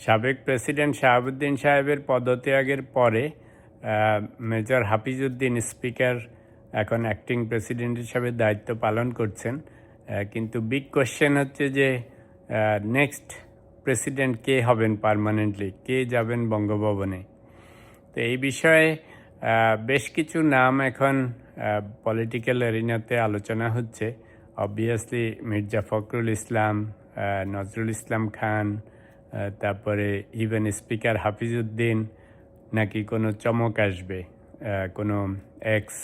সাবেক প্রেসিডেন্ট শাহাবুদ্দিন সাহেবের পদত্যাগের পরে মেজর হাফিজউদ্দিন স্পিকার এখন অ্যাক্টিং প্রেসিডেন্ট হিসাবে দায়িত্ব পালন করছেন। কিন্তু বিগ কোয়েশ্চেন হচ্ছে যে নেক্সট প্রেসিডেন্ট কে হবেন, পার্মানেন্টলি কে যাবেন বঙ্গভবনে। তো এই বিষয়ে বেশ কিছু নাম এখন পলিটিক্যাল এরিনাতে আলোচনা হচ্ছে। অবভিয়াসলি মির্জা ফখরুল ইসলাম, নজরুল ইসলাম খান, তারপরে ইভেন স্পিকার হাফিজউদ্দিন, নাকি কোনো চমক আসবে, কোনো এক্স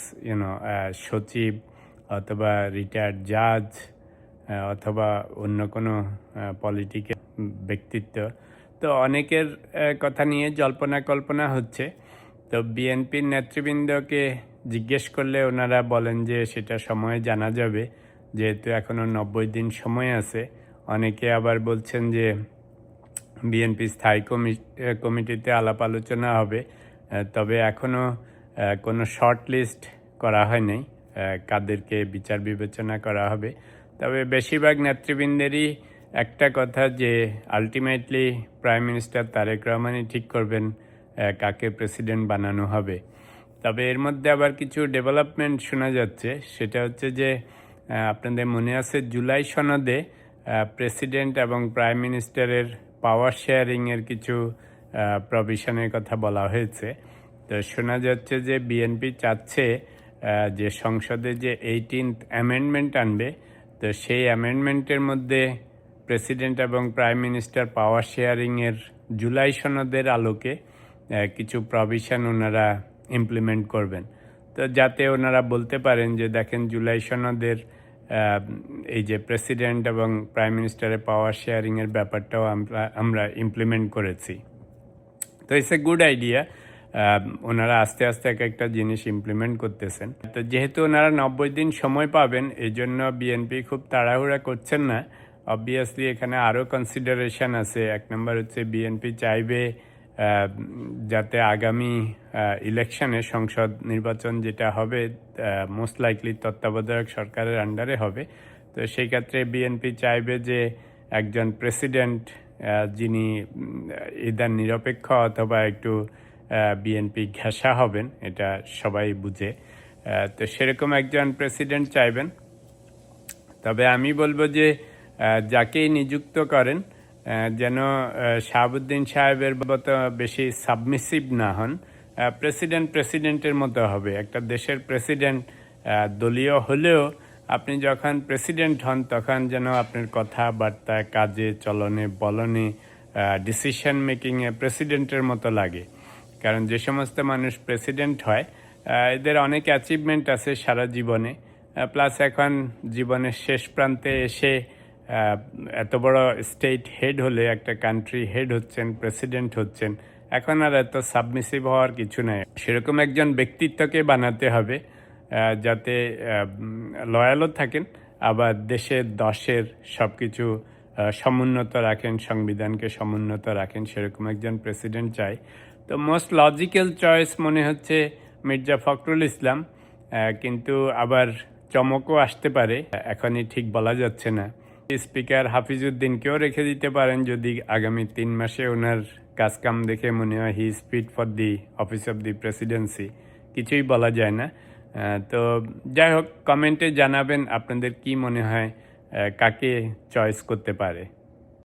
সচিব অথবা রিটায়ার্ড জাজ অথবা অন্য কোনো পলিটিক্যাল ব্যক্তিত্ব। তো অনেকের কথা নিয়ে জল্পনা কল্পনা হচ্ছে। তো বিএনপির নেতৃবৃন্দকে জিজ্ঞেস করলে ওনারা বলেন যে সেটা সময়ে জানা যাবে, যেহেতু এখনও 90 দিন সময় আছে। অনেকে আবার বলছেন যে বিএনপি স্থায়ী কমিটিতে আলাপ আলোচনা হবে, তবে এখনও কোনো শর্ট লিস্ট করা হয়নি কাদেরকে বিচার বিবেচনা করা হবে। তবে বেশিরভাগ নেতৃবৃন্দেরই একটা কথা যে আলটিমেটলি প্রাইম মিনিস্টার তারেক রহমানই ঠিক করবেন কাকে প্রেসিডেন্ট বানানো হবে। তবে এর মধ্যে আবার কিছু ডেভেলপমেন্ট শোনা যাচ্ছে। সেটা হচ্ছে যে আপনাদের মনে আছে জুলাই সনদে প্রেসিডেন্ট এবং প্রাইম মিনিস্টারের পাওয়ার শেয়ারিংয়ের কিছু প্রভিশনের কথা বলা হয়েছে। তো শোনা যাচ্ছে যে বিএনপি চাচ্ছে যে সংসদে যে 18th অ্যামেন্ডমেন্ট আনবে, তো সেই অ্যামেন্ডমেন্টের মধ্যে প্রেসিডেন্ট এবং প্রাইম মিনিস্টার পাওয়ার শেয়ারিংয়ের জুলাই সনদের আলোকে কিছু প্রভিশন ওনারা ইমপ্লিমেন্ট করবেন। তো যাতে ওনারা বলতে পারেন যে দেখেন জুলাই সনদের এই যে প্রেসিডেন্ট এবং প্রাইম মিনিস্টারের পাওয়ার শেয়ারিংয়ের ব্যাপারটাও আমরা ইমপ্লিমেন্ট করেছি। তো ইটস এ গুড আইডিয়া। ওনারা আস্তে আস্তে একটা জিনিস ইমপ্লিমেন্ট করতেছেন। তো যেহেতু ওনারা 90 দিন সময় পাবেন, এই জন্য বিএনপি খুব তাড়াহুড়া করছেন না। অবভিয়াসলি এখানে আরও কনসিডারেশন আছে। এক নম্বর হচ্ছে বিএনপি চাইবে যাতে আগামী ইলেকশনে সংসদ নির্বাচন যেটা হবে মোস্ট লাইকলি তত্ত্বাবধায়ক সরকারের আন্ডারে হবে। তো সেই ক্ষেত্রে বিএনপি চাইবে যে একজন প্রেসিডেন্ট যিনি ইদার নিরপেক্ষ অথবা একটু বিএনপি ঘেঁষা হবেন, এটা সবাই বুঝে। তো সেরকম একজন প্রেসিডেন্ট চাইবেন। তবে আমি বলবো যে যাকেই নিযুক্ত করেন যেন শাহাবুদ্দিন সাহেবের মতো বেশি সাবমিসিভ না হন। প্রেসিডেন্টের মতো হবে। একটা দেশের প্রেসিডেন্ট দলীয় হলেও আপনি যখন প্রেসিডেন্ট হন তখন যেন আপনার কথাবার্তা, কাজে, চলনে, বলনে, ডিসিশন মেকিংয়ে প্রেসিডেন্টের মতো লাগে। কারণ যে সমস্ত মানুষ প্রেসিডেন্ট হয় এদের অনেক অ্যাচিভমেন্ট আছে সারা জীবনে, প্লাস এখন জীবনের শেষ প্রান্তে এসে এত বড় স্টেট হেড হলে, একটা কান্ট্রি হেড হচ্ছেন, প্রেসিডেন্ট হচ্ছেন, এখন আর এত সাবমিসিভ হওয়ার কিছু নাই। সেরকম একজন ব্যক্তিত্বকে বানাতে হবে যাতে লয়ালও থাকেন, আবার দেশের দশের সব কিছু সমুন্নত রাখেন, সংবিধানকে সমুন্নত রাখেন। সেরকম একজন প্রেসিডেন্ট চাই। তো মোস্ট লজিক্যাল চয়েস মনে হচ্ছে মির্জা ফখরুল ইসলাম, কিন্তু আবার চমকও আসতে পারে, এখনই ঠিক বলা যাচ্ছে না। স্পিকার হাফিজউদ্দিনকেও রেখে দিতে পারেন যদি আগামী 3 মাসে ওনার কাজকাম দেখে মনে হয় he is fit for the office of the presidency. কিছুই বলা যায় না। তো যাই হোক, কমেন্টে জানাবেন আপনাদের কি মনে হয় কাকে চয়েস করতে পারে।